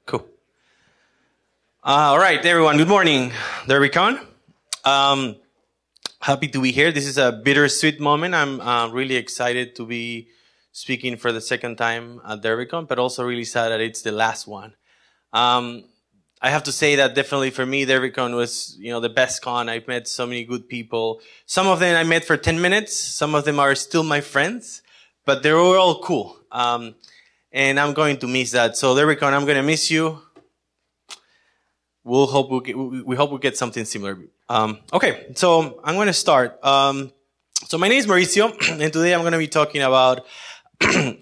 Cool. All right, everyone. Good morning, Derbycon. Happy to be here. This is a bittersweet moment. I'm really excited to be speaking for the second time at Derbycon, but also really sad that it's the last one. I have to say that definitely for me, Derbycon was, the best con. I've met so many good people. Some of them I met for 10 minutes. Some of them are still my friends, but they were all cool. And I'm going to miss that. So Derbycon, I'm going to miss you. We hope we get something similar. Okay, so I'm going to start. So my name is Mauricio, and today I'm going to be talking about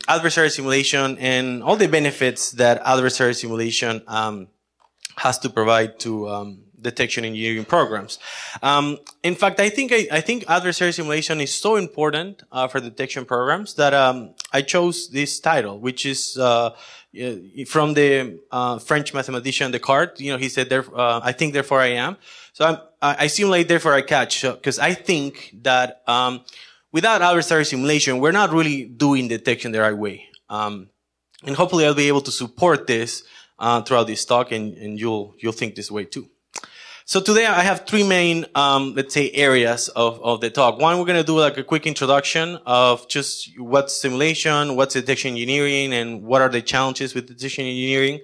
adversary simulation and all the benefits that adversary simulation has to provide to detection engineering programs. In fact, I think adversary simulation is so important for detection programs that I chose this title, which is from the French mathematician Descartes. He said, "I think, therefore I am." So I simulate, therefore I catch. Because I think that without adversary simulation, we're not really doing detection the right way. And hopefully, I'll be able to support this throughout this talk, and you'll think this way too. So today I have three main, let's say, areas of the talk. One, we're going to do like a quick introduction of just what's simulation, what's detection engineering, and what are the challenges with detection engineering,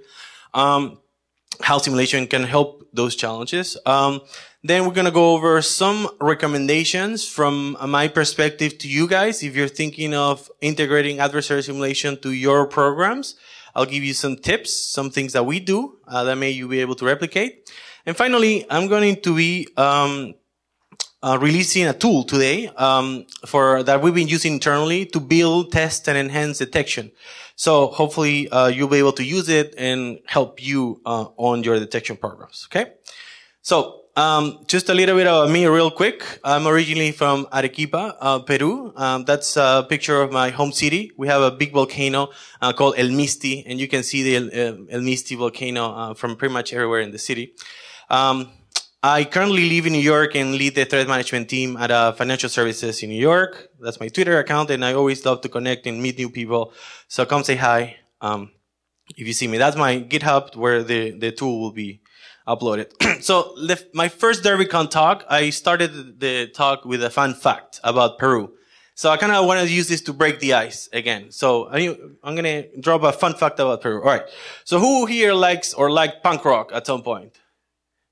how simulation can help those challenges. Then we're going to go over some recommendations from my perspective to you guys. If you're thinking of integrating adversary simulation to your programs, I'll give you some tips, some things that we do that may you be able to replicate. And finally, I'm going to be releasing a tool today that we've been using internally to build, test, and enhance detection. So hopefully you'll be able to use it and help you on your detection programs. Okay? So just a little bit about me real quick. I'm originally from Arequipa, Peru. That's a picture of my home city. We have a big volcano called El Misti, and you can see the El Misti volcano from pretty much everywhere in the city. I currently live in New York and lead the threat management team at financial services in New York. That's my Twitter account, and I always love to connect and meet new people. So come say hi if you see me. That's my GitHub where the tool will be uploaded. So my first Derbycon talk, I started the talk with a fun fact about Peru. So I kind of want to use this to break the ice again. So I'm going to drop a fun fact about Peru. All right. So who here likes or liked punk rock at some point?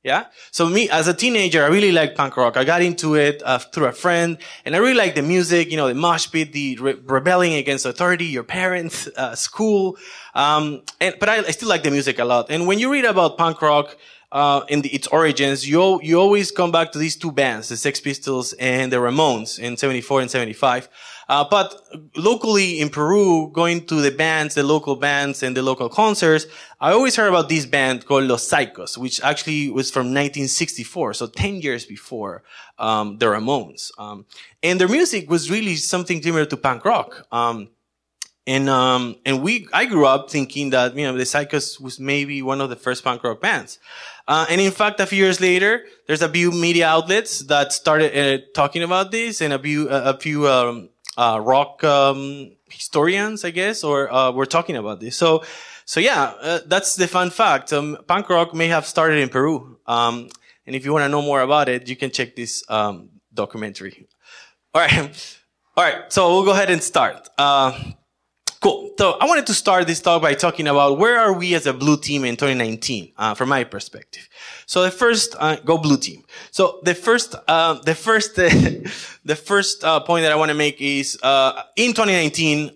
Yeah? So me, as a teenager, I really liked punk rock. I got into it through a friend, and I really liked the music, the mosh pit, the rebelling against authority, your parents, school. But I still like the music a lot. And when you read about punk rock, its origins, you always come back to these two bands, the Sex Pistols and the Ramones in 74 and 75. But locally in Peru, going to the local bands and the local concerts, I always heard about this band called Los Psychos, which actually was from 1964, so 10 years before the Ramones. And their music was really something similar to punk rock. I grew up thinking that, the Psychos was maybe one of the first punk rock bands. And in fact, a few years later, there's a few media outlets that started talking about this, and a few rock historians, I guess, or were talking about this. So yeah, that's the fun fact. Punk rock may have started in Peru. And if you want to know more about it, you can check this documentary. All right. So we'll go ahead and start. Cool. So I wanted to start this talk by talking about where are we as a blue team in 2019, from my perspective. So the first, go blue team. So the first point that I want to make is, in 2019,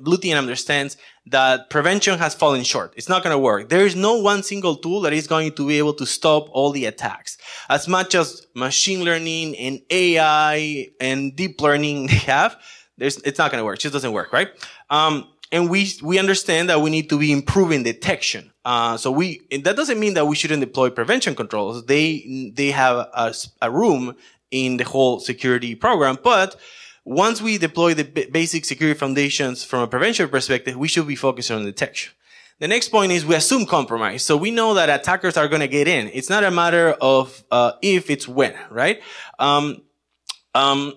blue team understands that prevention has fallen short. It's not going to work. There is no one single tool that is going to be able to stop all the attacks. As much as machine learning and AI and deep learning they have, it's not going to work. It just doesn't work, right? And we understand that we need to be improving detection. That doesn't mean that we shouldn't deploy prevention controls. They have a room in the whole security program, but once we deploy the basic security foundations from a prevention perspective, we should be focusing on detection. The next point is we assume compromise. So we know that attackers are going to get in. It's not a matter of if, it's when, right? But I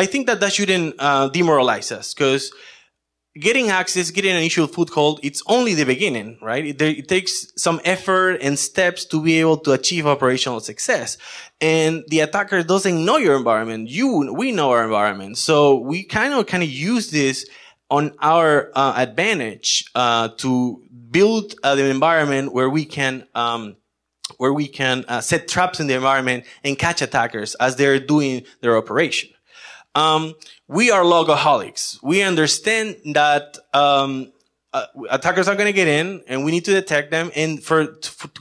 think that shouldn't demoralize us, because getting access, getting an initial foothold, it's only the beginning, right? It takes some effort and steps to be able to achieve operational success. And the attacker doesn't know your environment. We know our environment. So we kind of use this on our advantage to build an environment where we can set traps in the environment and catch attackers as they're doing their operation. We are logaholics. We understand that attackers are going to get in, and we need to detect them. And to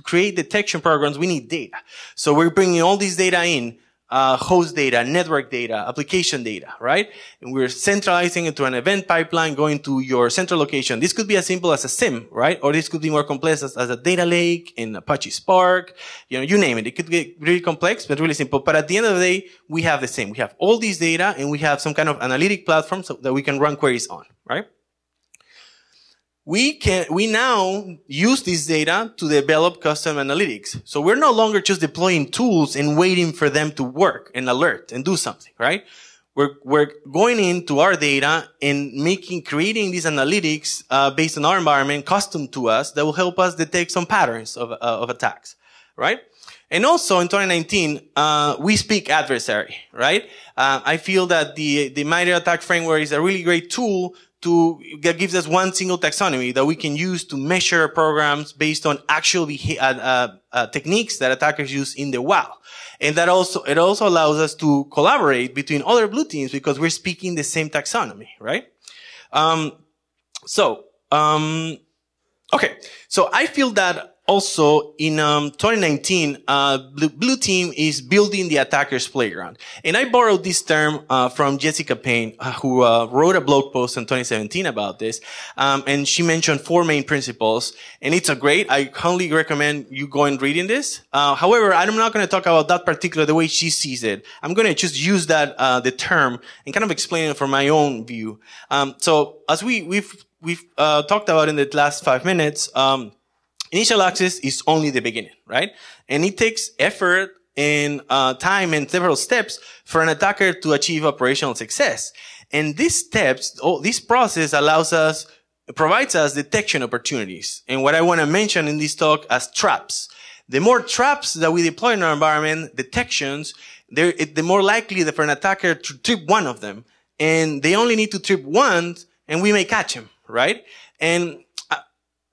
create detection programs, we need data. So we're bringing all these data in, host data, network data, application data, right? And we're centralizing it to an event pipeline going to your central location. This could be as simple as a SIM, right? Or this could be more complex as a data lake in Apache Spark. You name it. It could get really complex, but really simple. But at the end of the day, we have the same. We have all these data, and we have some kind of analytic platform so that we can run queries on, right? We now use this data to develop custom analytics. So we're no longer just deploying tools and waiting for them to work and alert and do something, right? We're going into our data and creating these analytics, based on our environment, custom to us, that will help us detect some patterns of attacks, right? And also in 2019, we speak adversary, right? I feel that the MITRE ATT&CK framework is a really great tool that gives us one single taxonomy that we can use to measure programs based on actual techniques that attackers use in the wild. And it also allows us to collaborate between other blue teams because we're speaking the same taxonomy, right? Okay. So I feel that also in 2019, Blue Team is building the attacker's playground. And I borrowed this term from Jessica Payne, who wrote a blog post in 2017 about this. And she mentioned 4 main principles. And it's I highly recommend you go and reading this. However, I'm not going to talk about that particular, the way she sees it. I'm going to just use that, the term and kind of explain it from my own view. So as we've talked about in the last 5 minutes, initial access is only the beginning, right? And it takes effort and time and several steps for an attacker to achieve operational success. And these steps, this process provides us detection opportunities. And what I want to mention in this talk as traps. The more traps that we deploy in our environment, detections, the more likely that for an attacker to trip one of them. And they only need to trip once, and we may catch him, right? And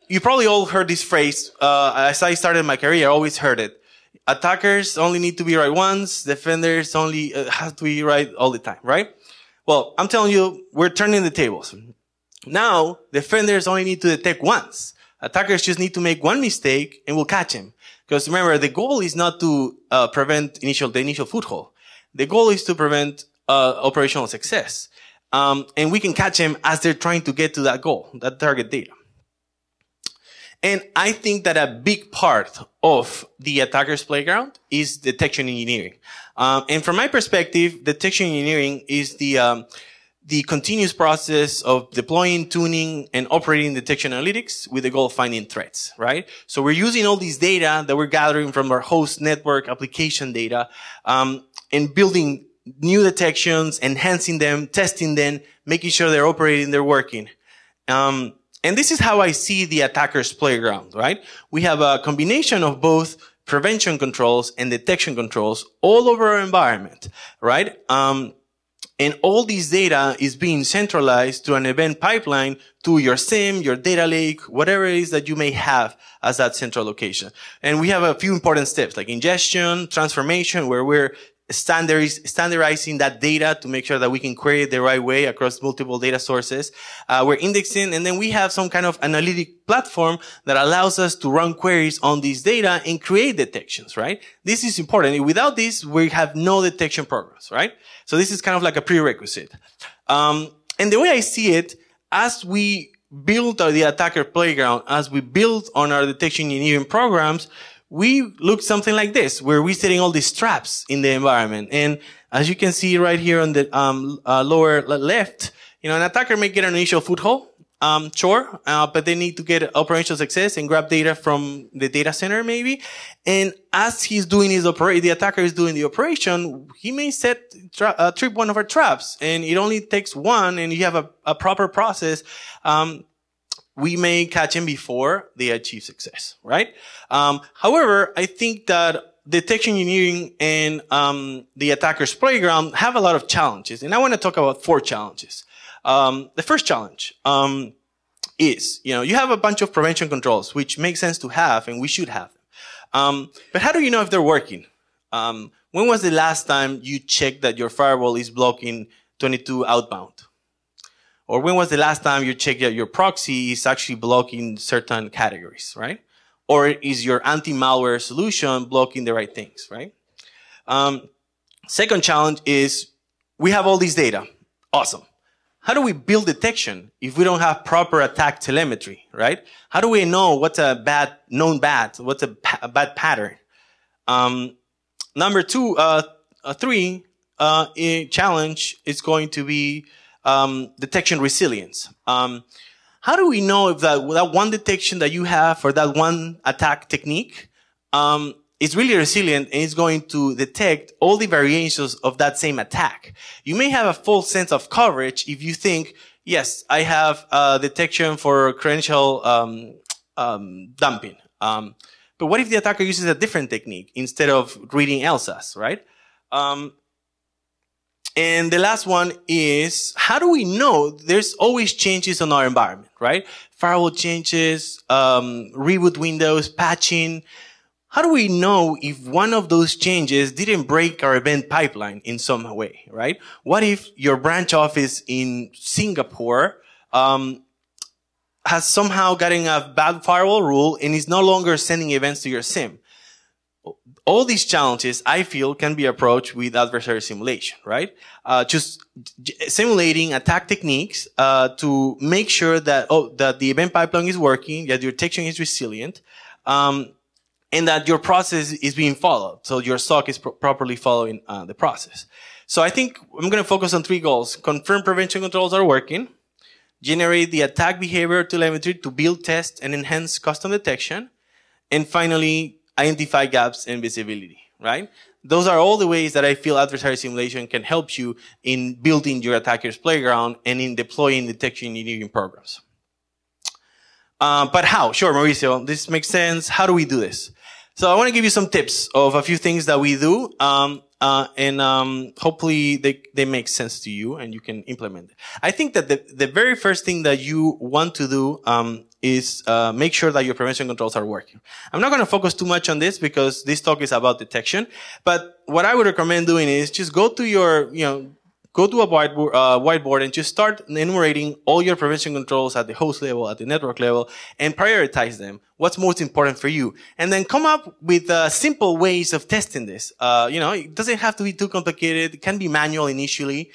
you probably all heard this phrase. As I started my career, I always heard it. Attackers only need to be right once. Defenders only have to be right all the time, right? Well, I'm telling you, we're turning the tables. Now, defenders only need to detect once. Attackers just need to make one mistake and we'll catch him. Because remember, the goal is not to prevent the initial foothold. The goal is to prevent operational success. And we can catch him as they're trying to get to that goal, that target data. And I think that a big part of the attacker's playground is detection engineering. And from my perspective, detection engineering is the continuous process of deploying, tuning, and operating detection analytics with the goal of finding threats, right? So we're using all these data that we're gathering from our host network application data, and building new detections, enhancing them, testing them, making sure they're operating, they're working. And this is how I see the attacker's playground, right? We have a combination of both prevention controls and detection controls all over our environment, right? And all this data is being centralized to an event pipeline to your SIM, your data lake, whatever it is that you may have as that central location. And we have a few important steps like ingestion, transformation, where we're standardizing that data to make sure that we can query it the right way across multiple data sources. We're indexing, and then we have some kind of analytic platform that allows us to run queries on these data and create detections, right? This is important. Without this, we have no detection programs, right? So this is kind of like a prerequisite. And the way I see it, as we build the attacker playground, as we build on our detection engineering programs, we look something like this, where we're setting all these traps in the environment. And as you can see right here on the lower left, an attacker may get an initial foothold, Sure, but they need to get operational success and grab data from the data center maybe. And as he's doing the attacker is doing the operation, he may trip one of our traps, and it only takes one, and you have a proper process. We may catch him before they achieve success, right? However, I think that detection engineering and the attacker's playground have a lot of challenges, and I want to talk about 4 challenges. The first challenge is, you have a bunch of prevention controls, which makes sense to have, and we should have them. But how do you know if they're working? When was the last time you checked that your firewall is blocking 22 outbound? Or when was the last time you checked that your proxy is actually blocking certain categories, right? Or is your anti-malware solution blocking the right things, right? Second challenge is, we have all this data. Awesome. How do we build detection if we don't have proper attack telemetry, right? How do we know what's a what's a bad pattern? Number 3 challenge is going to be detection resilience. How do we know if that one detection that you have for that one attack technique is really resilient and is going to detect all the variations of that same attack? You may have a full sense of coverage if you think, yes, I have detection for credential dumping. But what if the attacker uses a different technique instead of reading ELSAs, right? And the last one is, how do we know there's always changes on our environment, right? Firewall changes, reboot windows, patching. How do we know if one of those changes didn't break our event pipeline in some way, right? What if your branch office in Singapore has somehow gotten a bad firewall rule and is no longer sending events to your SIM? All these challenges, I feel, can be approached with adversary simulation, right? Just simulating attack techniques to make sure that that the event pipeline is working, that your detection is resilient, and that your process is being followed. So your SOC is properly following the process. So I think I'm going to focus on 3 goals: confirm prevention controls are working, generate the attack behavior telemetry to build, test, and enhance custom detection, and finally, identify gaps and visibility, right? Those are all the ways that I feel adversary simulation can help you in building your attacker's playground and in deploying detection engineering programs. But how? Sure, Mauricio, this makes sense. How do we do this? So I want to give you some tips of a few things that we do, and hopefully they make sense to you and you can implement it. I think that the very first thing that you want to do is make sure that your prevention controls are working. I'm not going to focus too much on this because this talk is about detection, but what I would recommend doing is just go to your, go to a whiteboard and just start enumerating all your prevention controls at the host level, at the network level, and prioritize them. What's most important for you? And then come up with simple ways of testing this. It doesn't have to be too complicated. It can be manual initially.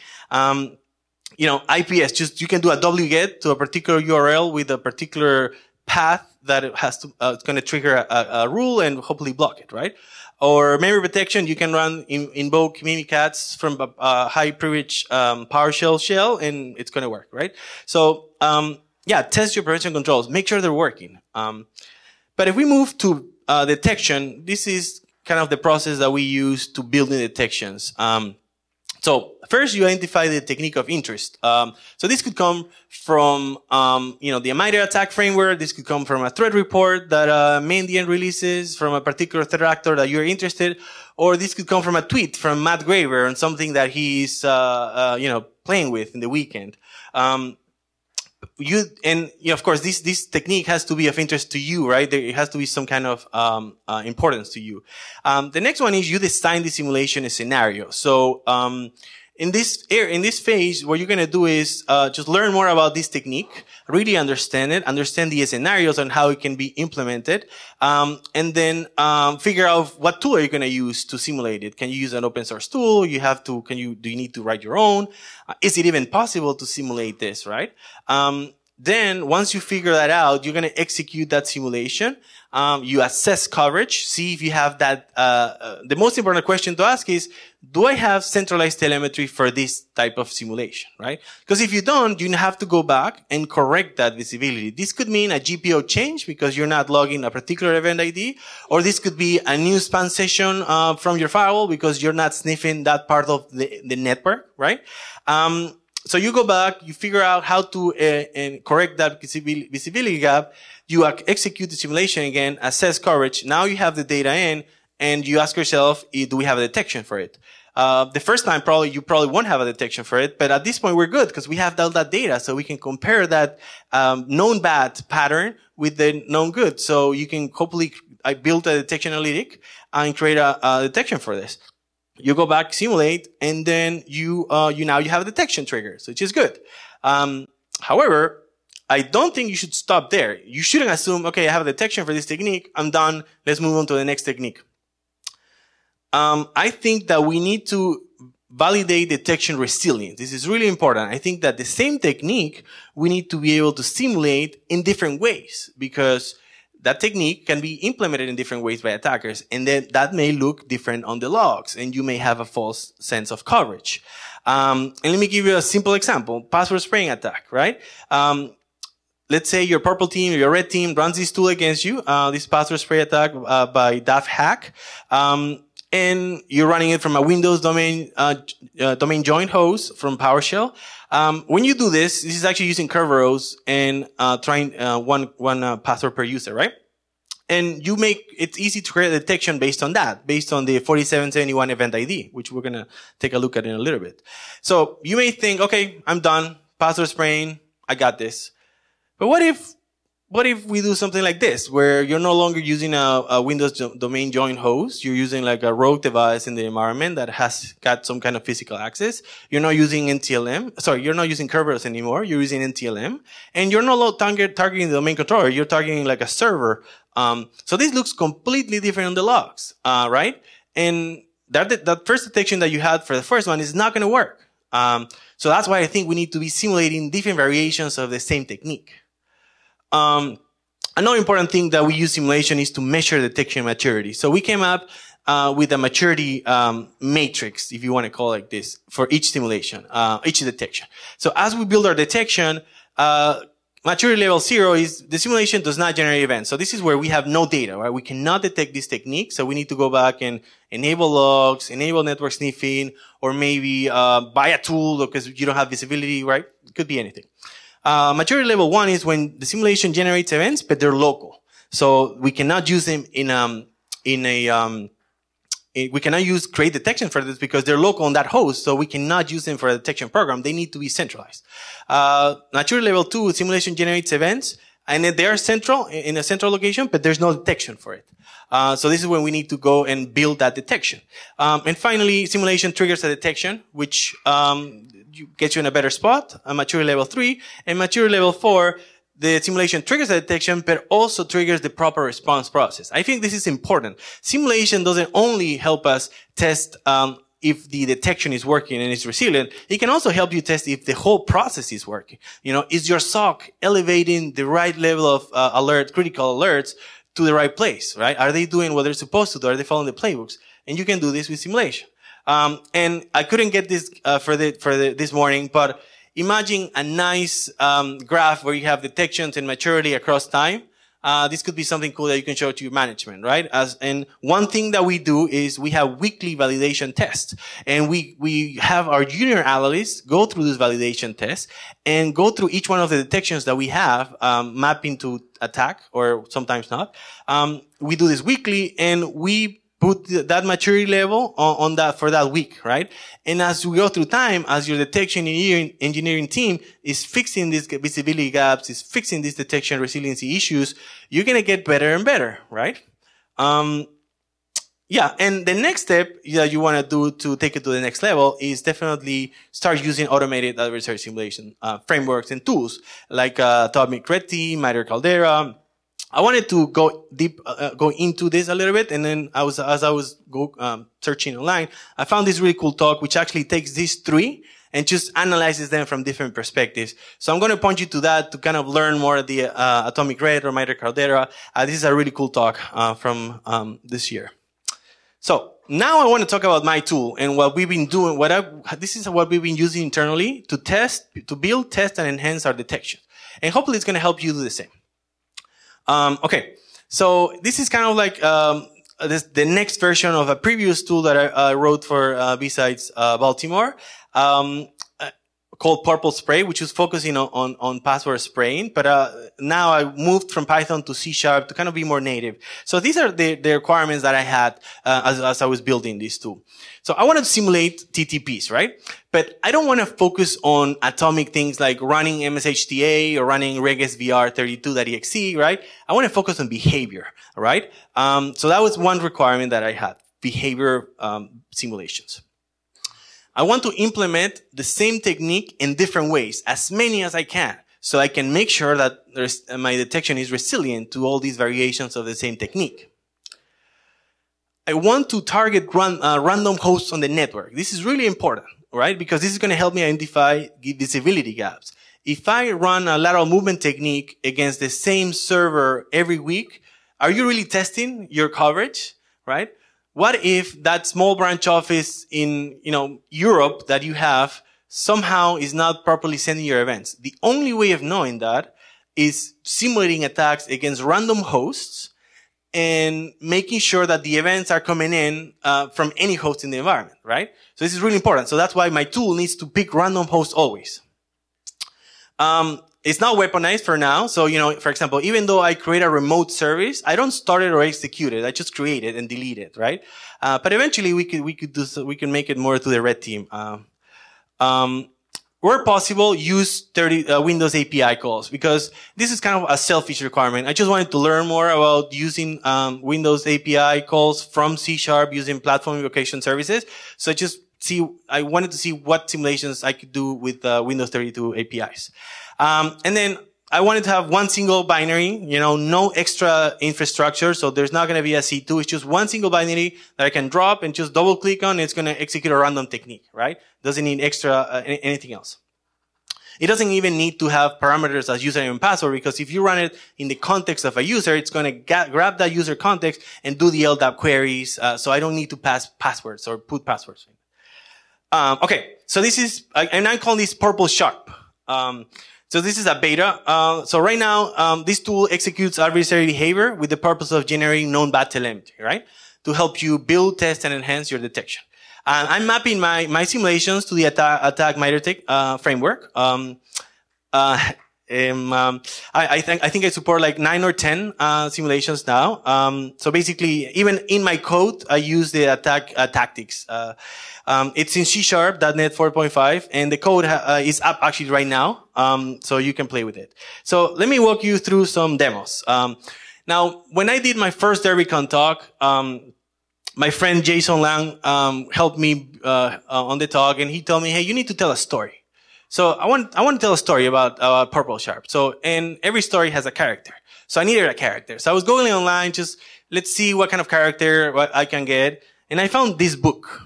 IPS, you can do a wget to a particular URL with a particular path that it has to, it's going to trigger a rule and hopefully block it, right? Or memory protection, you can invoke Mimikatz from a high privilege, PowerShell shell, and it's going to work, right? So, test your prevention controls. Make sure they're working. But if we move to, detection, this is kind of the process that we use to build the detections. So first you identify the technique of interest. So this could come from, the MITRE attack framework. This could come from a threat report that Mandiant releases from a particular threat actor that you're interested, or this could come from a tweet from Matt Graver on something that he's, playing with in the weekend. Of course, this technique has to be of interest to you, right? It has to be some kind of importance to you. The next one is you design the simulation scenario. So in this phase, what you're going to do is just learn more about this technique, really understand it, understand the scenarios and how it can be implemented, and then figure out what tool are you going to use to simulate it. Can you use an open source tool? Do you need to write your own? Is it even possible to simulate this, right? Then once you figure that out, you're going to execute that simulation. You assess coverage, see if you have that. The most important question to ask is, do I have centralized telemetry for this type of simulation, right? Because if you don't, you have to go back and correct that visibility. This could mean a GPO change because you're not logging a particular event ID, or this could be a new span session from your firewall because you're not sniffing that part of the network, right? So you go back, you figure out how to correct that visibility gap. You execute the simulation again, assess coverage. Now you have the data in, and you ask yourself, do we have a detection for it? The first time, you probably won't have a detection for it, but at this point we're good because we have all that data, so we can compare that known bad pattern with the known good. So you can hopefully build a detection analytic and create a detection for this. You go back, simulate, and then you now have a detection trigger, which is good. However, I don't think you should stop there. You shouldn't assume, okay, I have a detection for this technique, I'm done, let's move on to the next technique. I think that we need to validate detection resilience. This is really important. I think that the same technique we need to be able to simulate in different ways, because that technique can be implemented in different ways by attackers, and then that may look different on the logs, and you may have a false sense of coverage. And let me give you a simple example. Password spraying attack, right? Let's say your purple team or your red team runs this tool against you, this password spray attack by DAF-hack, and you're running it from a Windows domain joint host from PowerShell. When you do this, this is actually using Kerberos and trying one password per user, right? And you make it easy to create a detection based on that, based on the 4771 event ID, which we're gonna take a look at in a little bit. So you may think, okay, I'm done, password spraying, I got this. But what if we do something like this, where you're no longer using a Windows domain join host, you're using like a rogue device in the environment that has got some kind of physical access. You're not using you're not using Kerberos anymore, you're using NTLM, and you're no longer targeting the domain controller, you're targeting like a server. So this looks completely different on the logs, right? And that first detection that you had for the first one is not going to work. So that's why I think we need to be simulating different variations of the same technique. Another important thing that we use simulation is to measure detection maturity. So we came up with a maturity matrix, if you want to call it like this, for each simulation, each detection. So as we build our detection, maturity level 0 is the simulation does not generate events. So this is where we have no data, right? We cannot detect this technique, so we need to go back and enable logs, enable network sniffing, or maybe buy a tool because you don't have visibility, right? It could be anything. Maturity level 1 is when the simulation generates events, but they're local. So we cannot use them we cannot use create detection for this because they're local on that host. So we cannot use them for a detection program. They need to be centralized. Maturity level 2, simulation generates events, and they are central in a central location, but there's no detection for it. So this is when we need to go and build that detection. And finally, simulation triggers a detection, which gets you in a better spot, a maturity level 3. And maturity level 4, the simulation triggers a detection, but also triggers the proper response process. I think this is important. Simulation doesn't only help us test if the detection is working and is resilient. It can also help you test if the whole process is working. You know, is your SOC elevating the right level of critical alerts to the right place, right? Are they doing what they're supposed to do? Are they following the playbooks? And you can do this with simulation. And I couldn't get this this morning, but imagine a nice graph where you have detections and maturity across time. This could be something cool that you can show to your management, right? And one thing that we do is we have weekly validation tests, and we have our junior analysts go through this validation test and go through each one of the detections that we have, mapping to attack or sometimes not. We do this weekly, and we put that maturity level on that for that week, right? And as we go through time, as your detection engineering team is fixing these visibility gaps, is fixing these detection resiliency issues, you're going to get better and better, right? Yeah. And the next step that you want to do to take it to the next level is definitely start using automated adversary simulation frameworks and tools like Atomic Red Team, MITRE Caldera. I wanted to go into this a little bit, and then as I was searching online, I found this really cool talk which actually takes these three and just analyzes them from different perspectives. So I'm going to point you to that to kind of learn more of the atomic rate or mitochondria. This is a really cool talk from this year. So now I want to talk about my tool and what we've been doing. This is what we've been using internally to test, to build, test, and enhance our detection. And hopefully it's going to help you do the same. Okay. So this is kind of like the next version of a previous tool that I wrote for besides Baltimore, called Purple Spray, which is focusing on password spraying. But now I moved from Python to C# to kind of be more native. So these are the requirements that I had as I was building this tool. So I want to simulate TTPs, right? But I don't want to focus on atomic things like running MSHTA or running regsvr32.exe, right? I want to focus on behavior, right? So that was one requirement that I had, behavior simulations. I want to implement the same technique in different ways, as many as I can, so I can make sure that my detection is resilient to all these variations of the same technique. I want to target random hosts on the network. This is really important, right? Because this is going to help me identify visibility gaps. If I run a lateral movement technique against the same server every week, are you really testing your coverage, right? What if that small branch office in, Europe that you have somehow is not properly sending your events? The only way of knowing that is simulating attacks against random hosts and making sure that the events are coming in from any host in the environment, right? So this is really important. So that's why my tool needs to pick random hosts always. It's not weaponized for now. So, for example, even though I create a remote service, I don't start it or execute it. I just create it and delete it, right? But eventually we can make it more to the red team. Where possible, use Windows API calls, because this is kind of a selfish requirement. I just wanted to learn more about using Windows API calls from C# using platform invocation services. So I wanted to see what simulations I could do with Windows 32 APIs. And then I wanted to have one single binary, no extra infrastructure. So there's not going to be a C2. It's just one single binary that I can drop and just double click on. It's going to execute a random technique, right? Doesn't need extra, anything else. It doesn't even need to have parameters as username and password, because if you run it in the context of a user, it's going to grab that user context and do the LDAP queries. So I don't need to pass passwords or put passwords. Okay. So this is, and I call this Purple Sharp. So this is a beta. So right now, this tool executes adversary behavior with the purpose of generating known bad telemetry, right? To help you build, test, and enhance your detection. I'm mapping my simulations to the attack MITRE framework. I think I support like 9 or 10 simulations now. So basically, even in my code, I use the attack tactics. It's in C# .NET 4.5, and the code is up actually right now. So you can play with it. So let me walk you through some demos. Now, when I did my first Derbycon talk, my friend Jason Lang helped me on the talk, and he told me, "Hey, you need to tell a story." So I want to tell a story about Purple Sharp. So, and every story has a character. So I needed a character. So I was going online, just let's see what kind of character what I can get, and I found this book,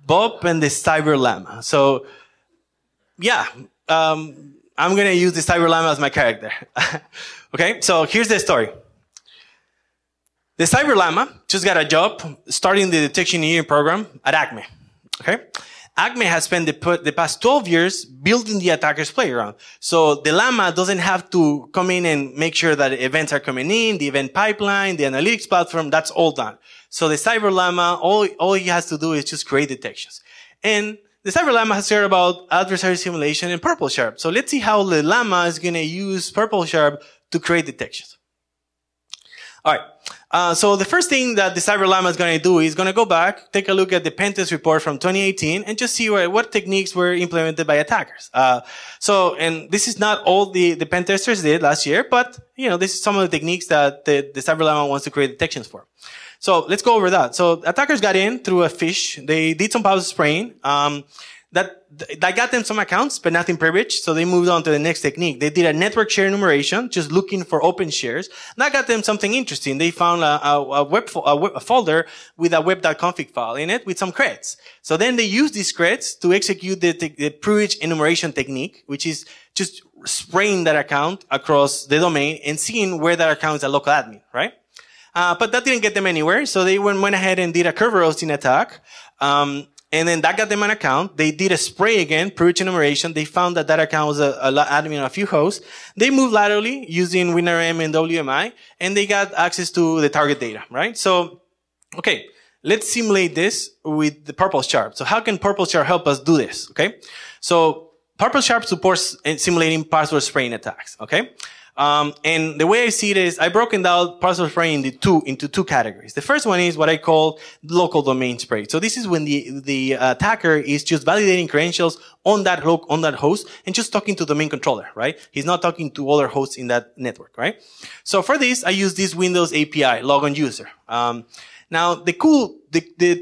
Bob and the Cyber Llama. So, yeah, I'm gonna use the Cyber Llama as my character. Okay, so here's the story. The Cyber Llama just got a job starting the detection engineering program at ACME. Okay, ACME has spent the past 12 years building the Attacker's Playground. So the Llama doesn't have to come in and make sure that events are coming in, the event pipeline, the analytics platform, that's all done. So the Cyber Llama, all he has to do is just create detections. And the Cyber Llama has heard about adversary simulation and Purple Sharp. So let's see how the Llama is going to use Purple Sharp to create detections. All right. So the first thing that the Cyber Llama is going to do is going to go back, take a look at the PENTEST report from 2018, and just see what techniques were implemented by attackers. And this is not all the pen testers did last year, but, this is some of the techniques that the Cyber Llama wants to create detections for. So let's go over that. So attackers got in through a phish. They did some pause spraying. That got them some accounts, but nothing privileged. So they moved on to the next technique. They did a network share enumeration, just looking for open shares. That got them something interesting. They found a folder with a web.config file in it with some creds. So then they used these creds to execute the privilege enumeration technique, which is just spraying that account across the domain and seeing where that account is a local admin, right? But that didn't get them anywhere. So they went ahead and did a curve roasting attack. And then that got them an account. They did a spray again, privilege enumeration. They found that account was a admin on a few hosts. They moved laterally using WinRM and WMI, and they got access to the target data, right? So, okay, let's simulate this with the Purple Sharp. So how can Purple Sharp help us do this, okay? So Purple Sharp supports simulating password spraying attacks, okay? And the way I see it is I broken down password spraying into two categories. The first one is what I call local domain spray. So this is when the attacker is just validating credentials on that host and just talking to the domain controller, right? He's not talking to other hosts in that network, right? So for this, I use this Windows API, logon user. Now, the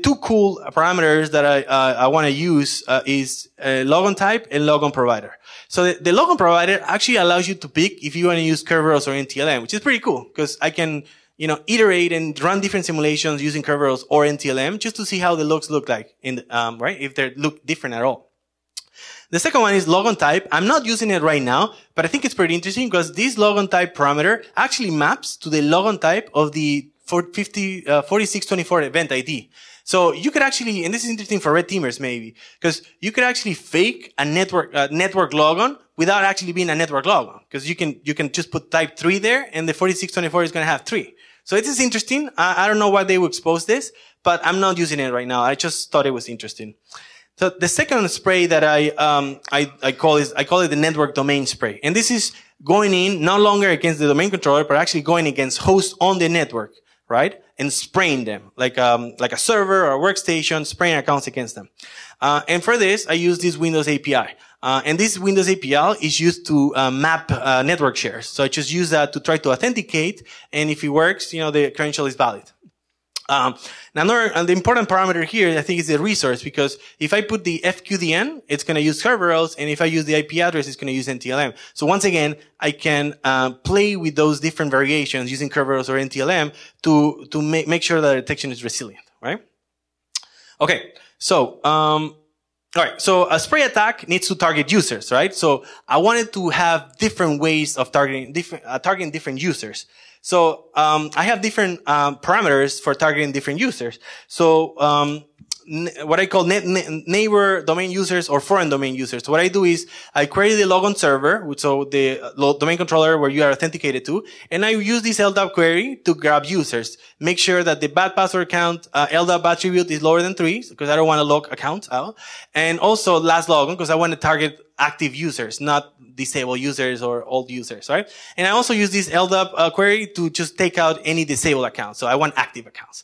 two cool parameters that I want to use is logon type and logon provider. So the logon provider actually allows you to pick if you want to use Kerberos or NTLM, which is pretty cool because I can, iterate and run different simulations using Kerberos or NTLM just to see how the logs look like right? If they look different at all. The second one is logon type. I'm not using it right now, but I think it's pretty interesting because this logon type parameter actually maps to the logon type of the 4624 event ID. So you could actually, and this is interesting for red teamers maybe, because you could actually fake a network logon without actually being a network logon. Because you can just put type 3 there and the 4624 is going to have 3. So it is interesting. I don't know why they would expose this, but I'm not using it right now. I just thought it was interesting. So the second spray that I call it the network domain spray. And this is going in no longer against the domain controller, but actually going against hosts on the network, right? And spraying them like a server or a workstation, spraying accounts against them. And for this, I use this Windows API. And this Windows API is used to map network shares. So I just use that to try to authenticate. And if it works, the credential is valid. Now, the important parameter here, I think, is the resource, because if I put the FQDN, it's going to use Kerberos, and if I use the IP address, it's going to use NTLM. So once again, I can play with those different variations using Kerberos or NTLM to make sure that the detection is resilient, right? Okay, so all right, so a spray attack needs to target users, right? So I wanted to have different ways of targeting different users. So I have different parameters for targeting different users. So what I call neighbor domain users or foreign domain users. So what I do is I create the logon server, so the domain controller where you are authenticated to, and I use this LDAP query to grab users. Make sure that the bad password count LDAP attribute is lower than 3, because I don't want to log accounts out. And also last logon, because I want to target active users, not disable users or old users, right? And I also use this LDAP query to just take out any disabled accounts. So I want active accounts.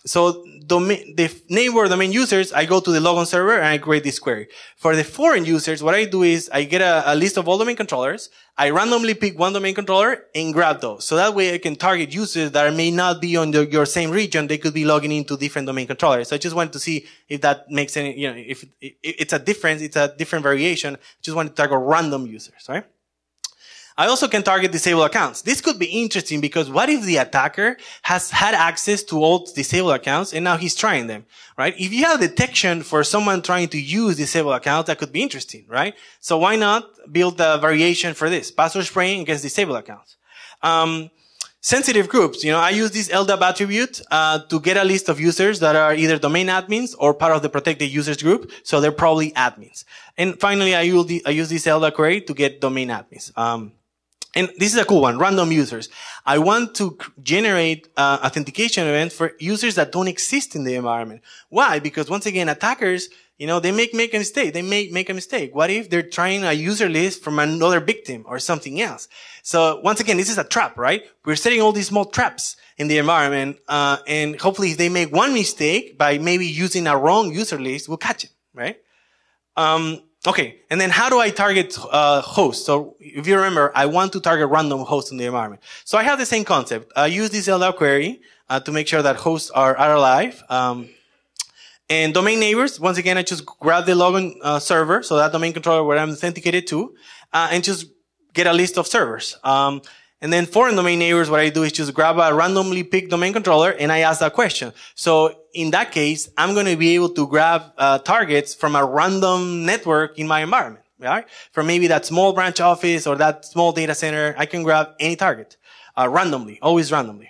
So the neighbor domain users, I go to the logon server and I create this query. For the foreign users, what I do is I get a list of all domain controllers. I randomly pick one domain controller and grab those. So that way I can target users that may not be on your same region. They could be logging into different domain controllers. So I just wanted to see if that makes any, if it's a difference, it's a different variation. Just wanted to target random users, right? I also can target disabled accounts. This could be interesting because what if the attacker has had access to all disabled accounts and now he's trying them, right? If you have detection for someone trying to use disabled accounts, that could be interesting, right? So why not build a variation for this? Password spraying against disabled accounts. Sensitive groups. I use this LDAP attribute to get a list of users that are either domain admins or part of the protected users group. So they're probably admins. And finally, I use this LDAP query to get domain admins. And this is a cool one, random users. I want to generate authentication events for users that don't exist in the environment. Why? Because once again, attackers, they make a mistake. They may make a mistake. What if they're trying a user list from another victim or something else? So once again, this is a trap, right? We're setting all these small traps in the environment, and hopefully if they make one mistake by maybe using a wrong user list, we'll catch it, right? Okay, and then how do I target hosts? So if you remember, I want to target random hosts in the environment. So I have the same concept. I use this LDAP query to make sure that hosts are alive. And domain neighbors, once again, I just grab the login server, so that domain controller where I'm authenticated to, and just get a list of servers. And then foreign domain neighbors, what I do is just grab a randomly picked domain controller and I ask that question. So in that case, I'm going to be able to grab targets from a random network in my environment, right? From maybe that small branch office or that small data center, I can grab any target randomly, always randomly.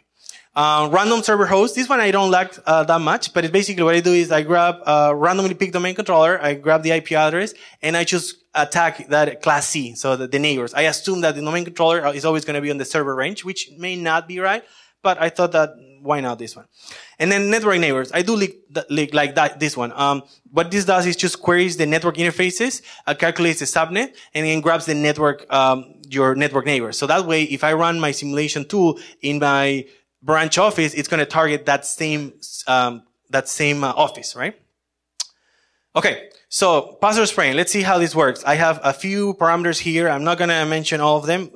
Random server host. This one I don't like that much, but basically what I do is I grab a randomly picked domain controller, I grab the IP address, and I just attack that class C, so the neighbors. I assume that the domain controller is always going to be on the server range, which may not be right, but I thought that why not this one? And then network neighbors. I do like that, this one. What this does is just queries the network interfaces, calculates the subnet, and then grabs the network, your network neighbors. So that way, if I run my simulation tool in my branch office, it's going to target that same office, right? Okay, so password spraying. Let's see how this works. I have a few parameters here. I'm not going to mention all of them.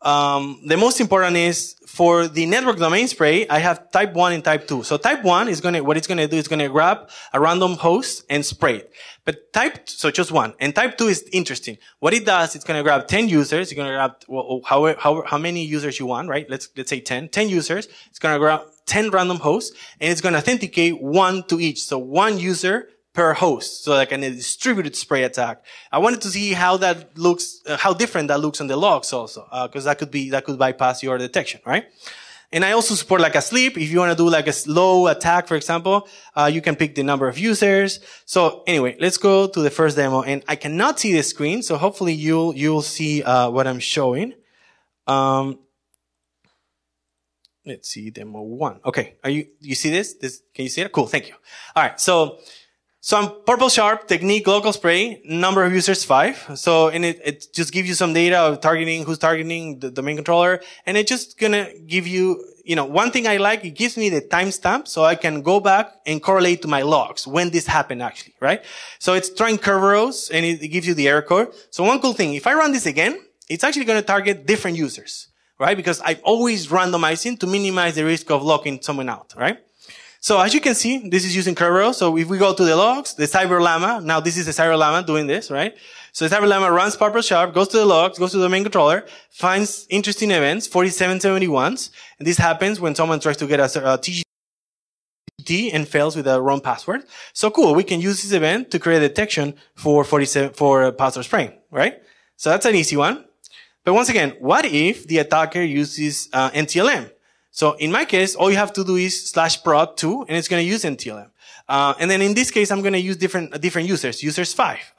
The most important is for the network domain spray, I have type 1 and type 2. So type 1 is what it's going to do is going to grab a random host and spray it. But so just one. And type 2 is interesting. What it does, it's going to grab 10 users. It's going to grab, how many users you want, right? Let's say 10. 10 users. It's going to grab 10 random hosts and it's going to authenticate one to each. So one user per host. So like a distributed spray attack. I wanted to see how that looks, how different that looks on the logs also, because that could bypass your detection, right? And I also support like a sleep. If you want to do like a slow attack, for example, you can pick the number of users. So anyway, let's go to the first demo. And I cannot see the screen, so hopefully you'll see what I'm showing. Let's see demo 1. Okay, you see this? Can you see it? Cool, thank you. All right, so I'm purple sharp technique local spray, number of users 5. So, and it just gives you some data of targeting, who's targeting the domain controller. And it's just gonna give you, one thing I like, it gives me the timestamp so I can go back and correlate to my logs when this happened actually, right? So it's trying Kerberos and it gives you the error code. So one cool thing, if I run this again, it's actually gonna target different users, right? Because I'm always randomizing to minimize the risk of locking someone out, right? So as you can see, this is using Kerberos. So if we go to the logs, the Cyber Llama, now this is the Cyber Llama doing this, right? So the Cyber Llama runs purple sharp, goes to the logs, goes to the domain controller, finds interesting events, 4771s. And this happens when someone tries to get a TGT and fails with a wrong password. So cool, we can use this event to create a detection for password spraying, right? So that's an easy one. But once again, what if the attacker uses NTLM? So in my case, all you have to do is /prod2 and it's going to use NTLM. And then in this case, I'm going to use different users 5.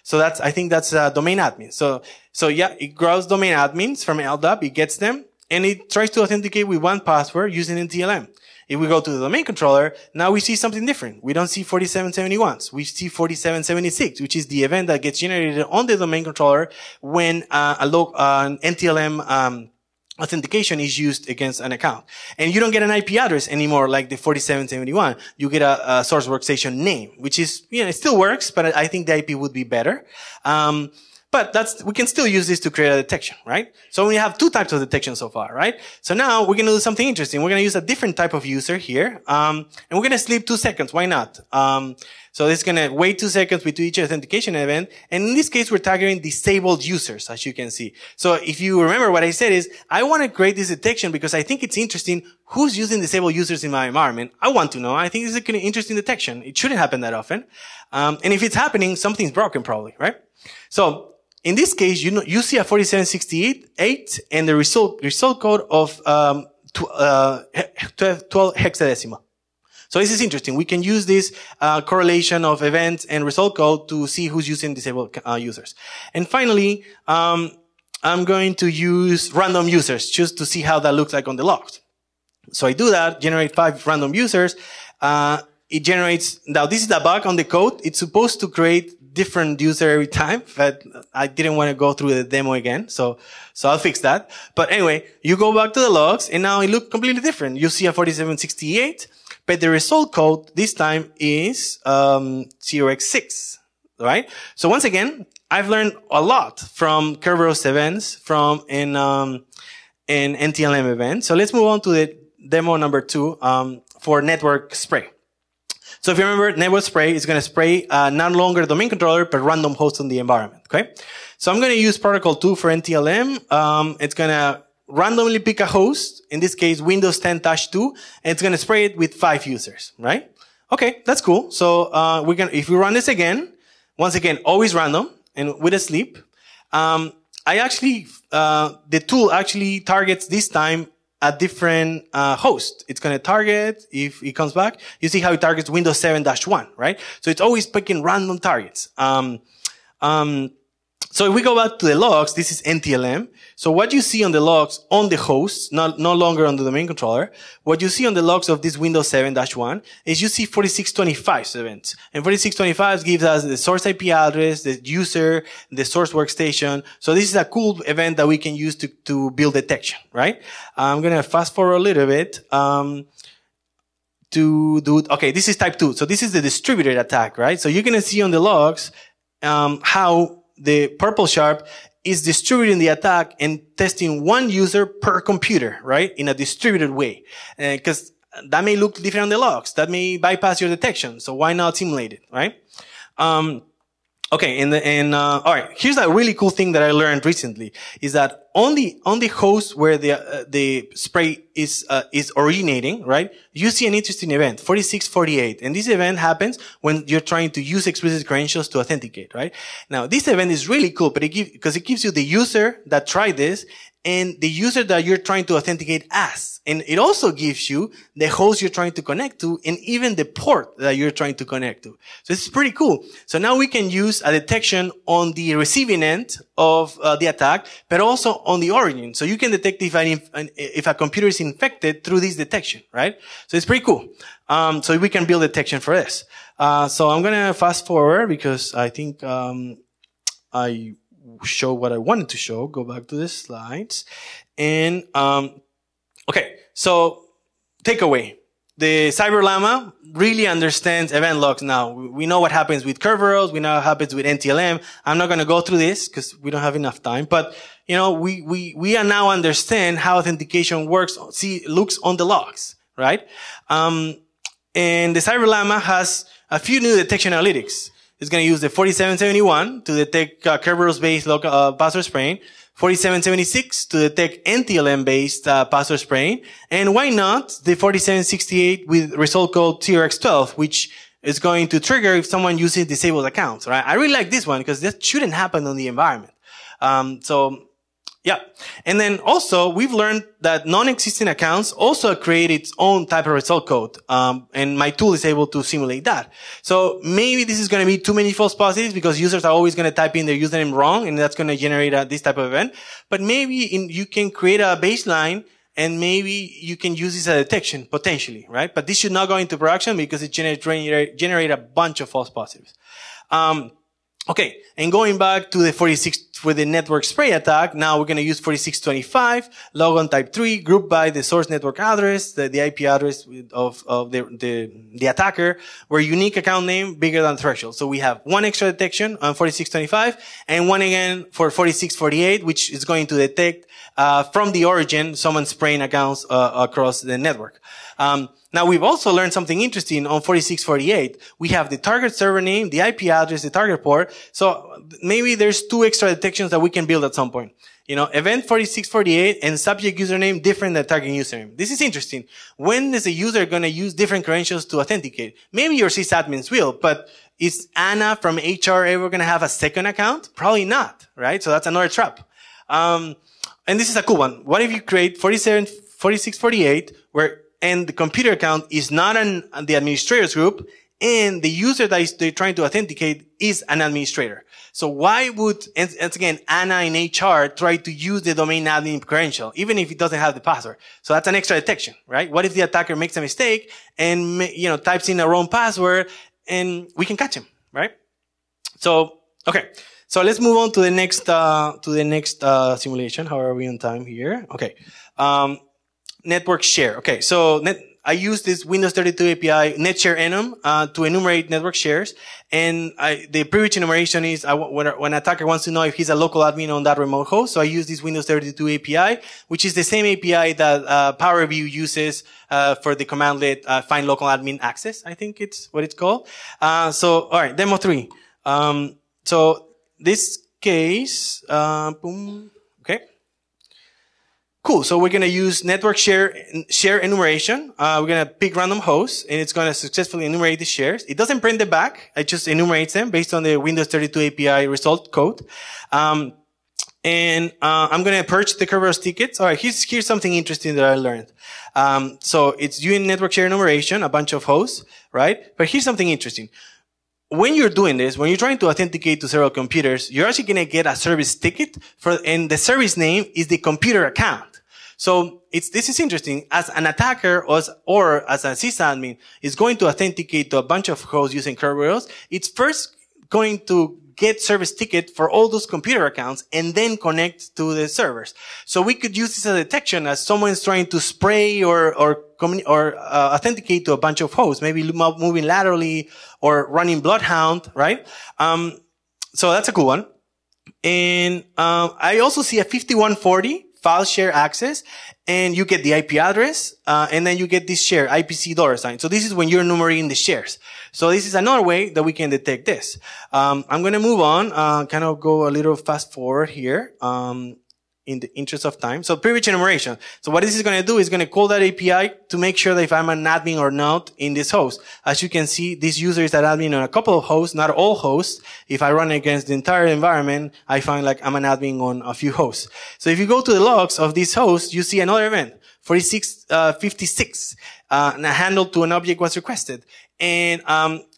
So I think that's domain admin. So yeah, it grows domain admins from LDAP, it gets them and it tries to authenticate with one password using NTLM. If we go to the domain controller, now we see something different. We don't see 4771s. We see 4776, which is the event that gets generated on the domain controller when an NTLM authentication is used against an account. And you don't get an IP address anymore like the 4771. You get a source workstation name, which is, it still works, but I think the IP would be better. But we can still use this to create a detection, right? So we have 2 types of detection so far, right? So now we're going to do something interesting. We're going to use a different type of user here. And we're going to sleep 2 seconds. Why not? So it's going to wait 2 seconds between each authentication event. And in this case, we're targeting disabled users, as you can see. So if you remember what I said is, I want to create this detection because I think it's interesting who's using disabled users in my environment. I want to know. I think this is an interesting detection. It shouldn't happen that often. And if it's happening, something's broken probably, right? So in this case, you see a 4768 and the result code of 12 hexadecimal. So this is interesting. We can use this correlation of events and result code to see who's using disabled users. And finally, I'm going to use random users just to see how that looks like on the logs. So I do that, generate 5 random users. It generates, now this is a bug on the code. It's supposed to create different user every time, but I didn't want to go through the demo again. So I'll fix that. But anyway, you go back to the logs and now it looks completely different. You see a 4768, but the result code this time is 0x6, right? So once again, I've learned a lot from Kerberos events, from an NTLM event. So let's move on to the demo number 2 for network spray. So if you remember, network spray is going to spray not longer domain controller, but random hosts in the environment. Okay. So I'm going to use protocol 2 for NTLM. It's going to randomly pick a host, in this case, Windows 10-2, and it's going to spray it with 5 users, right? Okay, that's cool. So, if we run this again, once again, always random and with a sleep, the tool actually targets this time a different host. It's going to target, if it comes back, you see how it targets Windows 7-1, right? So it's always picking random targets. So if we go back to the logs, this is NTLM. So what you see on the logs on the hosts, no longer on the domain controller, what you see on the logs of this Windows 7-1 is you see 4625 events. And 4625 gives us the source IP address, the user, the source workstation. So this is a cool event that we can use to build detection, right? I'm going to fast forward a little bit. Okay, this is type 2. So this is the distributed attack, right? So you're going to see on the logs, how the purple sharp is distributing the attack and testing one user per computer, right? In a distributed way. Because that may look different on the logs. That may bypass your detection. So why not simulate it, right? Okay, all right. Here's a really cool thing that I learned recently is that on the host where the spray is originating, right? You see an interesting event, 4648. And this event happens when you're trying to use explicit credentials to authenticate, right? Now, this event is really cool, but because it gives you the user that tried this and the user that you're trying to authenticate as. And it also gives you the host you're trying to connect to and even the port that you're trying to connect to. So it's pretty cool. So now we can use a detection on the receiving end of the attack, but also on the origin. So you can detect if a computer is infected through this detection, right? So it's pretty cool. So we can build detection for this. So I'm going to fast forward because I think I show what I wanted to show. Go back to the slides. And okay, so takeaway. The Cyber Llama really understands event logs now. We know what happens with Kerberos. We know what happens with NTLM. I'm not going to go through this because we don't have enough time. But, you know, we are now understand how authentication looks on the logs, right? And the Cyber Llama has a few new detection analytics. It's going to use the 4771 to detect Kerberos-based local password spraying, 4776 to detect NTLM-based password spraying, and why not the 4768 with result code TRX12, which is going to trigger if someone uses disabled accounts, right? I really like this one because that shouldn't happen on the environment. Yeah. And then also, we've learned that non-existing accounts also create its own type of result code. And my tool is able to simulate that. So maybe this is going to be too many false positives because users are always going to type in their username wrong and that's going to generate this type of event. But maybe you can create a baseline and maybe you can use this as a detection potentially, right? But this should not go into production because it generate a bunch of false positives. Okay, and going back to the 46 for the network spray attack, now we're going to use 4625, log on type 3, grouped by the source network address, the IP address of the attacker, where unique account name bigger than threshold. So we have one extra detection on 4625 and one again for 4648, which is going to detect from the origin someone spraying accounts across the network. Now we've also learned something interesting on 4648. We have the target server name, the IP address, the target port. So maybe there's 2 extra detections that we can build at some point. You know, event 4648 and subject username different than target username. This is interesting. When is a user going to use different credentials to authenticate? Maybe your sysadmins will, but is Anna from HR ever going to have a second account? Probably not, right? So that's another trap. And this is a cool one. What if you create 4648 and the computer account is not the administrators group, and the user that they're trying to authenticate is an administrator. So why would, and again, Anna in HR try to use the domain admin credential, even if it doesn't have the password? So that's an extra detection, right? What if the attacker makes a mistake and, types in a wrong password and we can catch him, right? So, okay. So let's move on to the next simulation. How are we on time here? Okay. Network share. Okay, so I use this Windows 32 API, netshare enum, to enumerate network shares. And the privilege enumeration is when an attacker wants to know if he's a local admin on that remote host. So I use this Windows 32 API, which is the same API that PowerView uses for the commandlet find local admin access. I think it's what it's called. All right, demo 3. So this case, boom, okay. Cool. So we're going to use network share enumeration. We're going to pick random hosts, and it's going to successfully enumerate the shares. It doesn't print them back. It just enumerates them based on the Windows 32 API result code. I'm going to purge the Kerberos tickets. All right. Here's something interesting that I learned. So it's doing network share enumeration, a bunch of hosts, right? But here's something interesting. When you're doing this, when you're trying to authenticate to several computers, you're actually going to get a service ticket and the service name is the computer account. So this is interesting. As an attacker or as a sysadmin is going to authenticate to a bunch of hosts using Kerberos, it's first going to get service ticket for all those computer accounts and then connect to the servers. So we could use this as a detection as someone's trying to spray or authenticate to a bunch of hosts, maybe moving laterally or running Bloodhound, right? So that's a cool one. And I also see a 5140 file share access, and you get the IP address, and then you get this share, IPC $sign. So this is when you're enumerating the shares. So this is another way that we can detect this. I'm going to move on, kind of go a little fast forward here, in the interest of time. So privilege enumeration. So what this is going to do is going to call that API to make sure that if I'm an admin or not in this host. As you can see, this user is an admin on a couple of hosts, not all hosts. If I run against the entire environment, I find like I'm an admin on a few hosts. So if you go to the logs of this host, you see another event, 4656, and a handle to an object was requested. And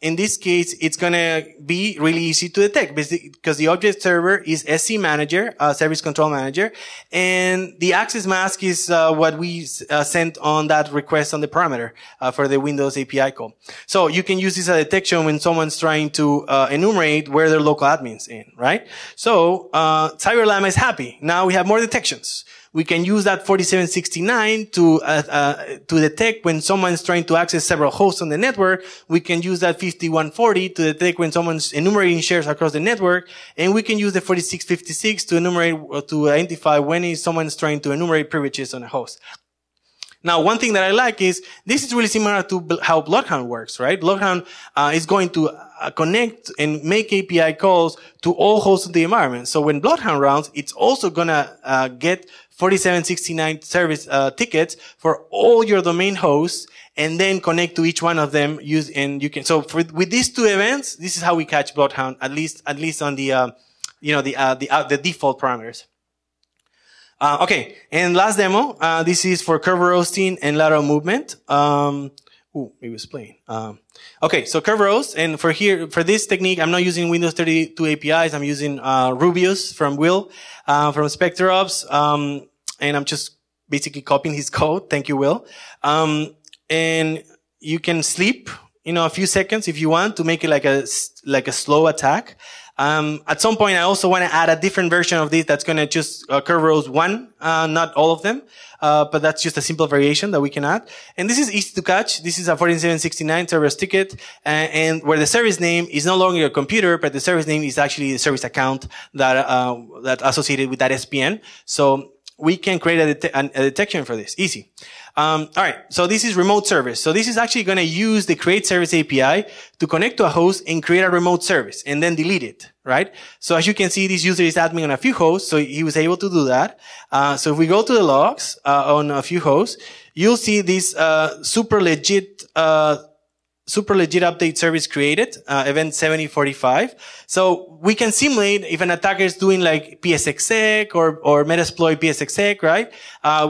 in this case, it's gonna be really easy to detect because the object server is SC manager, service control manager, and the access mask is what we sent on that request on the parameter for the Windows API call. So you can use this as a detection when someone's trying to enumerate where their local admin's in, right? So CyberLam is happy. Now we have more detections. We can use that 4769 to detect when someone's trying to access several hosts on the network. We can use that 5140 to detect when someone's enumerating shares across the network. And we can use the 4656 to identify when someone's trying to enumerate privileges on a host. Now, one thing that I like is this is really similar to how Bloodhound works, right? Bloodhound is going to connect and make API calls to all hosts of the environment. So when Bloodhound runs, it's also gonna get 4769 service tickets for all your domain hosts, and then connect to each one of them. With these two events, this is how we catch Bloodhound, at least on the the default parameters. Okay, and last demo. This is for curve roasting and lateral movement. It was playing. Okay, so curve roast, and for this technique, I'm not using Windows 32 APIs. I'm using Rubius from Will, from SpectreOps, and I'm just basically copying his code. Thank you, Will. And you can sleep, a few seconds if you want to make it like a slow attack. At some point, I also want to add a different version of this that's going to just curve roast one, not all of them. But that's just a simple variation that we can add. And this is easy to catch. This is a 4769 service ticket, and where the service name is no longer a computer, but the service name is actually the service account that associated with that SPN. So we can create a detection for this. Easy. All right. So this is remote service. So this is actually going to use the create service API to connect to a host and create a remote service and then delete it, right? So as you can see, this user is admin on a few hosts. So he was able to do that. So if we go to the logs, on a few hosts, you'll see this, super legit update service created, event 7045. So we can simulate if an attacker is doing like PSexec or Metasploit PSexec, right?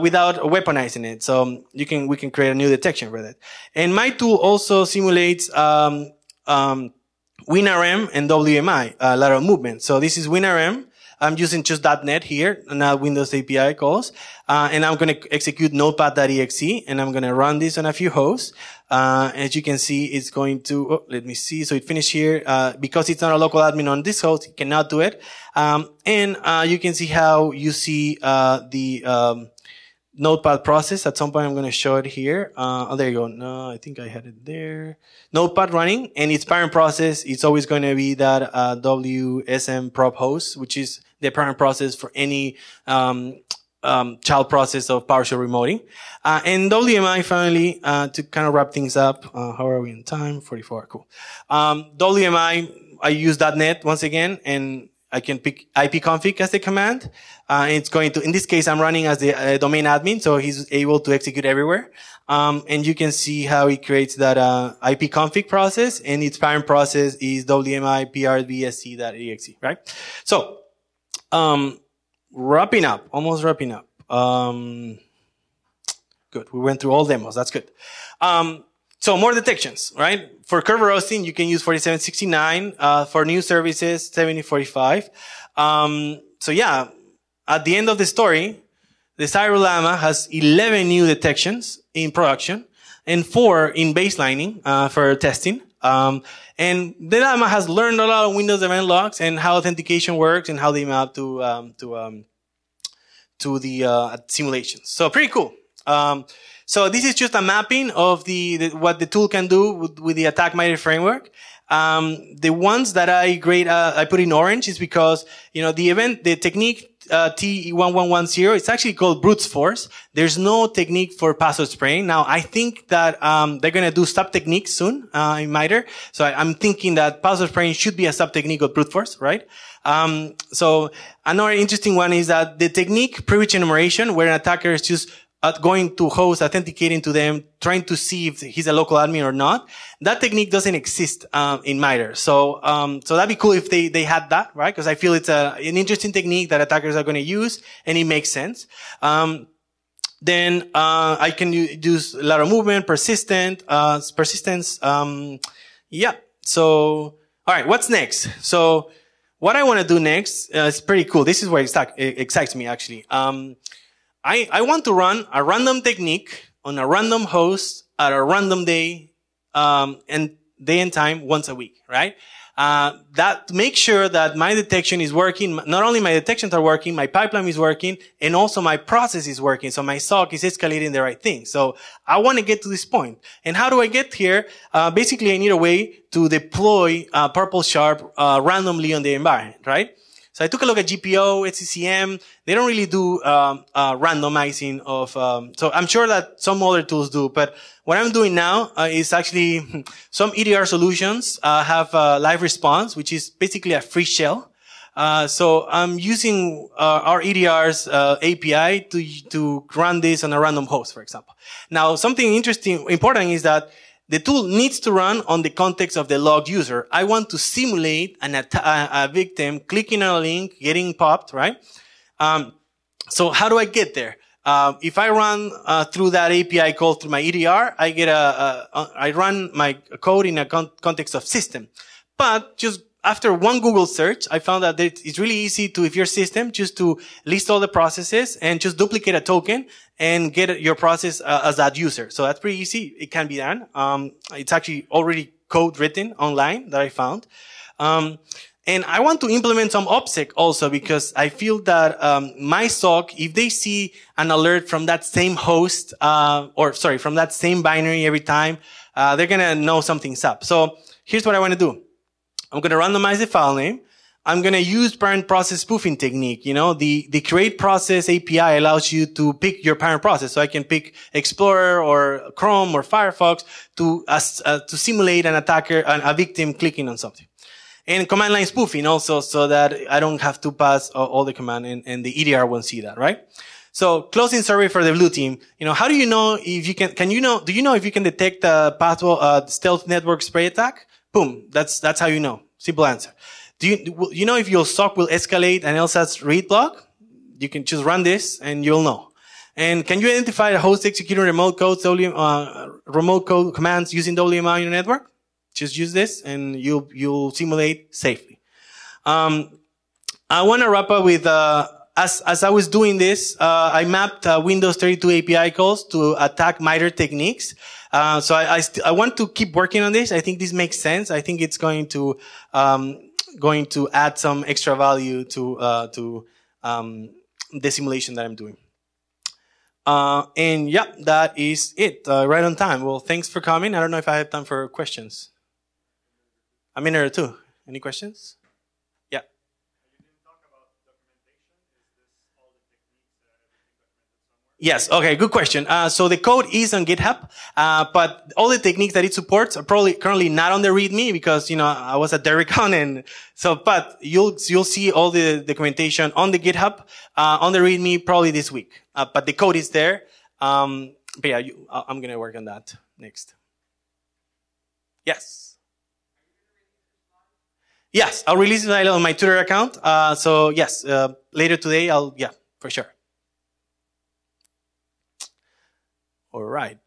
Without weaponizing it. So we can create a new detection for that. And my tool also simulates, WinRM and WMI, lateral movement. So this is WinRM. I'm using just .NET here, not Windows API calls. And I'm going to execute notepad.exe, and I'm going to run this on a few hosts. As you can see, it's going to, let me see. So it finished here. Because it's not a local admin on this host, it cannot do it. And you can see how you see, the Notepad process. At some point, I'm going to show it here. Oh, there you go. No, I think I had it there. Notepad running, and its parent process, it's always going to be that WSM prop host, which is the parent process for any child process of PowerShell remoting. And WMI finally, to kind of wrap things up. How are we in time? 44, cool. WMI, I use .NET once again, and I can pick ipconfig as the command. It's going to, in this case, I'm running as the domain admin, so he's able to execute everywhere. And you can see how he creates that ipconfig process, and its parent process is WMI prbsc.exe, right? So, wrapping up, almost wrapping up. Good. We went through all demos. That's good. So more detections, right? For Kerberos hosting, you can use 4769. For new services, 7045. So yeah, at the end of the story, the Cyber Llama has 11 new detections in production and 4 in baselining, for testing. And the Llama has learned a lot of Windows event logs and how authentication works and how they map to the simulations. So pretty cool. So this is just a mapping of what the tool can do with the attack MITRE framework. The ones that I grade, I put in orange is because, the technique, T1110, it's actually called brute force. There's no technique for password spraying. Now, I think that, they're gonna do sub techniques soon, in MITRE. So I'm thinking that password spraying should be a sub technique of brute force, right? So another interesting one is that the technique privilege enumeration, where an attacker is just going to host, authenticating to them, trying to see if he's a local admin or not. That technique doesn't exist in MITRE. So that'd be cool if they had that, right? Because I feel it's an interesting technique that attackers are going to use, and it makes sense. Then I can use lateral movement, persistence. Yeah. So, all right, what's next? So what I want to do next is pretty cool. This is where it excites me, actually. I want to run a random technique on a random host at a random day, and day and time once a week, right? That makes sure that my detection is working. Not only my detections are working, my pipeline is working, and also my process is working. So my SOC is escalating the right thing. So I want to get to this point. And how do I get here? Basically, I need a way to deploy Purple Sharp randomly on the environment, right? So I took a look at GPO, SCCM. They don't really do randomizing of. So I'm sure that some other tools do, but what I'm doing now is actually some EDR solutions have live response, which is basically a free shell. So I'm using our EDR's API to run this on a random host, for example. Now, something important is that the tool needs to run on the context of the logged user. I want to simulate a victim clicking on a link, getting popped, right? So how do I get there? If I run through that API call through my EDR, I run my code in a context of system. But just after one Google search, I found that it's really easy to, if your system, just to list all the processes and just duplicate a token and get your process as that user. So that's pretty easy. It can be done. It's actually already code written online that I found. And I want to implement some OPSEC also because I feel that my SOC, if they see an alert from that same host, from that same binary every time, they're gonna know something's up. So here's what I want to do. I'm going to randomize the file name. I'm going to use parent process spoofing technique. The create process API allows you to pick your parent process. So I can pick Explorer or Chrome or Firefox to simulate an attacker, a victim clicking on something. And command line spoofing also, so that I don't have to pass all the command and the EDR won't see that, right? So closing survey for the blue team. How do you know if you do you know if you can detect a stealth network spray attack? Boom. That's how you know. Simple answer. Do you know if your SOC will escalate an LSAT's read block? You can just run this and you'll know. And can you identify a host executing remote code commands using WMI on your network? Just use this and you'll simulate safely. I want to wrap up with, as I was doing this, I mapped Windows 32 API calls to attack MITRE techniques. So I want to keep working on this. I think this makes sense. I think it's going to add some extra value to the simulation that I'm doing. And yeah, that is it. Right on time. Well, thanks for coming. I don't know if I have time for questions. A minute or two. Any questions? Yeah. Yes. Okay. Good question. So the code is on GitHub, but all the techniques that it supports are probably currently not on the README because I was at Derbycon, and so. But you'll see all the documentation on the GitHub on the README probably this week. But the code is there. But yeah, I'm gonna work on that next. Yes. Yes, I'll release it on my Twitter account. So yes, later today, for sure. All right.